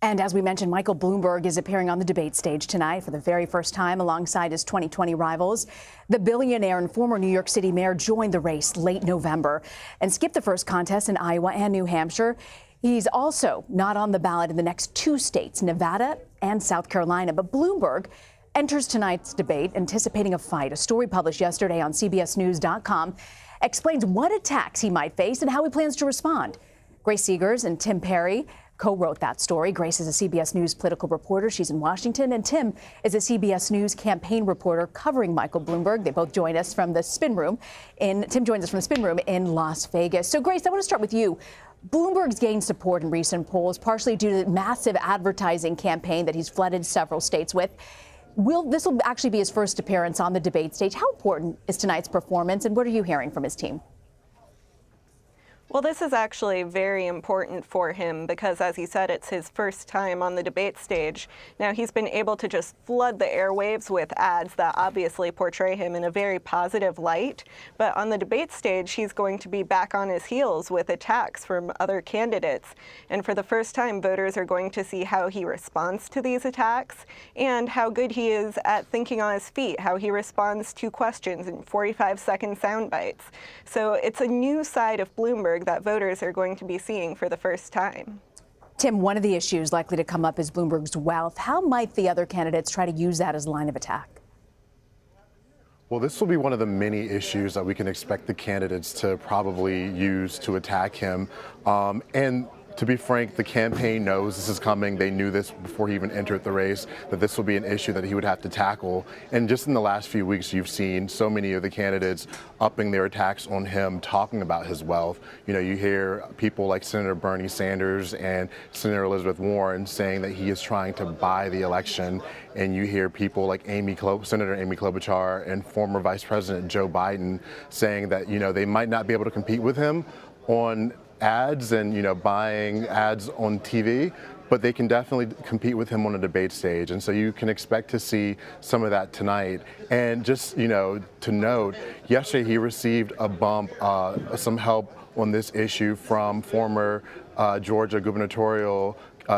And as we mentioned, Michael Bloomberg is appearing on the debate stage tonight for the very first time alongside his 2020 rivals. The billionaire and former New York City mayor joined the race late November and skipped the first contest in Iowa and New Hampshire. He's also not on the ballot in the next two states, Nevada and South Carolina. But Bloomberg enters tonight's debate anticipating a fight. A story published yesterday on CBSNews.com explains what attacks he might face and how he plans to respond. Grace Segers and Tim Perry co-wrote that story. Grace is a CBS News political reporter. She's in Washington. And Tim is a CBS News campaign reporter covering Michael Bloomberg. They both join us from the spin room. Tim joins us from the spin room in Las Vegas. So, Grace, I want to start with you. Bloomberg's gained support in recent polls, partially due to the massive advertising campaign that he's flooded several states with. This will actually be his first appearance on the debate stage. How important is tonight's performance, and what are you hearing from his team? Well, this is actually very important for him because, as he said, it's his first time on the debate stage. Now, he's been able to just flood the airwaves with ads that obviously portray him in a very positive light. But on the debate stage, he's going to be back on his heels with attacks from other candidates. And for the first time, voters are going to see how he responds to these attacks and how good he is at thinking on his feet, how he responds to questions in 45-second sound bites. So it's a new side of Bloomberg that voters are going to be seeing for the first time. Tim, one of the issues likely to come up is Bloomberg's wealth. How might the other candidates try to use that as a line of attack? Well, this will be one of the many issues that we can expect the candidates to probably use to attack him. And to be frank, the campaign knows this is coming. They knew this before he even entered the race, that this will be an issue that he would have to tackle. And just in the last few weeks, you've seen so many of the candidates upping their attacks on him, talking about his wealth. You know, you hear people like Senator Bernie Sanders and Senator Elizabeth Warren saying that he is trying to buy the election. And you hear people like Senator Amy Klobuchar and former Vice President Joe Biden saying that, you know, they might not be able to compete with him on ads and, you know, buying ads on TV, but they can definitely compete with him on a debate stage. And so you can expect to see some of that tonight. And just, you know, to note, yesterday he received a bump, some help on this issue from former Georgia gubernatorial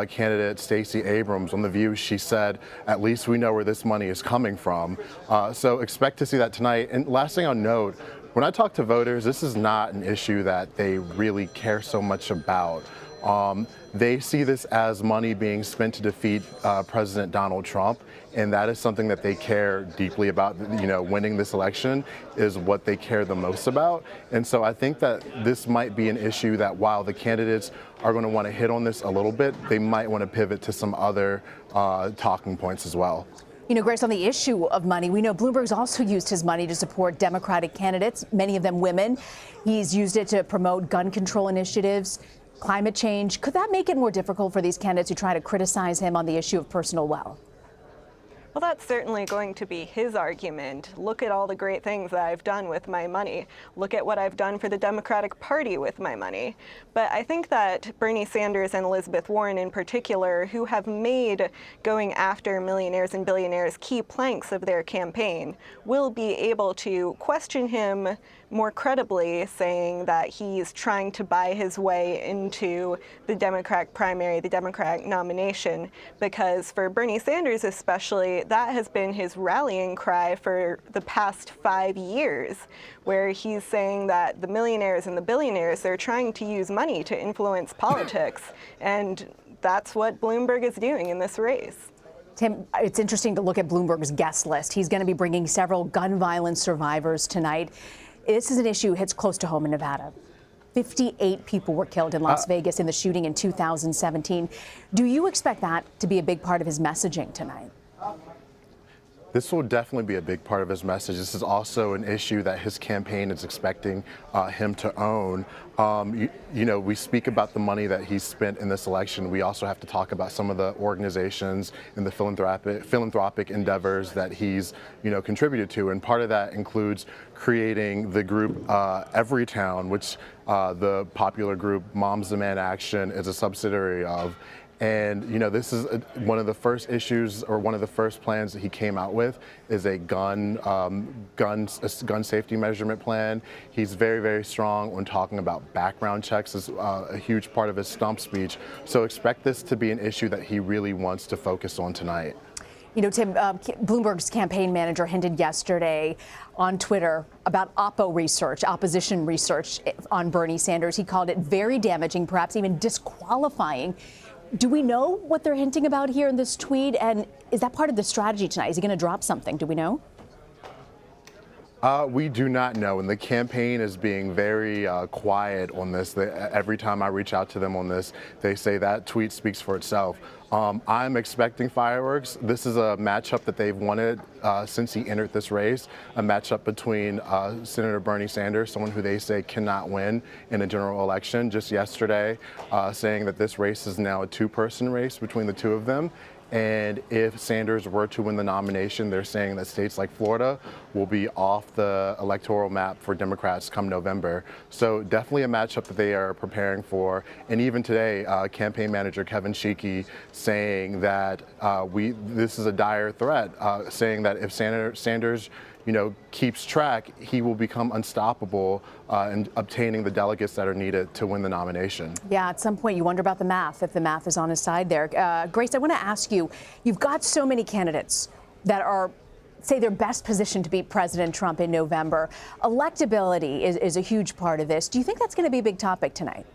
candidate Stacey Abrams. On The View, she said, at least we know where this money is coming from. So expect to see that tonight. And last thing I'll note, when I talk to voters, this is not an issue that they really care so much about. They see this as money being spent to defeat President Donald Trump, and that is something that they care deeply about. You know, winning this election is what they care the most about. And so I think that this might be an issue that while the candidates are going to want to hit on this a little bit, they might want to pivot to some other talking points as well. You know, Grace, on the issue of money, we know Bloomberg's also used his money to support Democratic candidates, many of them women. He's used it to promote gun control initiatives, climate change. Could that make it more difficult for these candidates who try to criticize him on the issue of personal wealth? Well, that's certainly going to be his argument. Look at all the great things that I've done with my money. Look at what I've done for the Democratic Party with my money. But I think that Bernie Sanders and Elizabeth Warren in particular, who have made going after millionaires and billionaires key planks of their campaign, will be able to question him more credibly, saying that he's trying to buy his way into the Democratic primary, the Democratic nomination, because for Bernie Sanders especially, that has been his rallying cry for the past 5 years, where he's saying that the millionaires and the billionaires, they're trying to use money to influence politics, and that's what Bloomberg is doing in this race. Tim, it's interesting to look at Bloomberg's guest list. He's going to be bringing several gun violence survivors tonight. This is an issue that hits close to home in Nevada. 58 people were killed in Las Vegas in the shooting in 2017. Do you expect that to be a big part of his messaging tonight? This will definitely be a big part of his message. This is also an issue that his campaign is expecting him to own. You know, we speak about the money that he's spent in this election. We also have to talk about some of the organizations and the philanthropic endeavors that he's, you know, contributed to. And part of that includes creating the group Everytown, which the popular group Moms Demand Action is a subsidiary of. And, you know, this is one of the first issues, or one of the first plans that he came out with is a gun safety measurement plan. He's very, very strong when talking about background checks as a huge part of his stump speech. So expect this to be an issue that he really wants to focus on tonight. You know, Tim, Bloomberg's campaign manager hinted yesterday on Twitter about opposition research on Bernie Sanders. He called it very damaging, perhaps even disqualifying. Do we know what they're hinting about here in this tweet? And is that part of the strategy tonight? Is he going to drop something? Do we know? We do not know, and the campaign is being very quiet on this. Every time I reach out to them on this, they say that tweet speaks for itself. I'm expecting fireworks. This is a matchup that they've wanted since he entered this race, a matchup between Senator Bernie Sanders, someone who they say cannot win in a general election, just yesterday saying that this race is now a two-person race between the two of them. And if Sanders were to win the nomination, they're saying that states like Florida will be off the electoral map for Democrats come November. So definitely a matchup that they are preparing for. And even today, campaign manager Kevin Sheekey saying that this is a dire threat, saying that if Sanders keeps track, he will become unstoppable in obtaining the delegates that are needed to win the nomination. Yeah, at some point you wonder about the math, if the math is on his side there. Grace, I want to ask you, you've got so many candidates that are, say, they're best positioned to beat President Trump in November. Electability is a huge part of this. Do you think that's going to be a big topic tonight?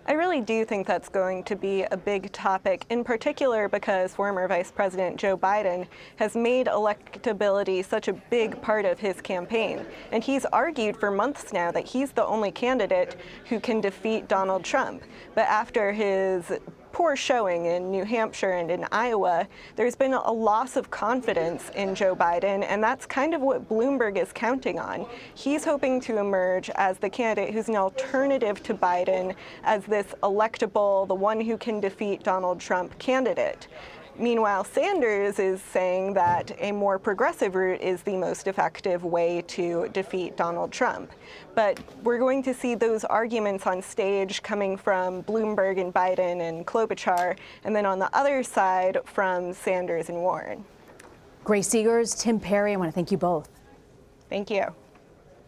I really do think that's going to be a big topic, in particular because former Vice President Joe Biden has made electability such a big part of his campaign. And he's argued for months now that he's the only candidate who can defeat Donald Trump. But after his poor showing in New Hampshire and in Iowa, there's been a loss of confidence in Joe Biden, and that's kind of what Bloomberg is counting on. He's hoping to emerge as the candidate who's an alternative to Biden, as this electable, the one who can defeat Donald Trump candidate. Meanwhile, Sanders is saying that a more progressive route is the most effective way to defeat Donald Trump. But we're going to see those arguments on stage coming from Bloomberg and Biden and Klobuchar, and then on the other side from Sanders and Warren. Grace Segers, Tim Perry, I want to thank you both. Thank you.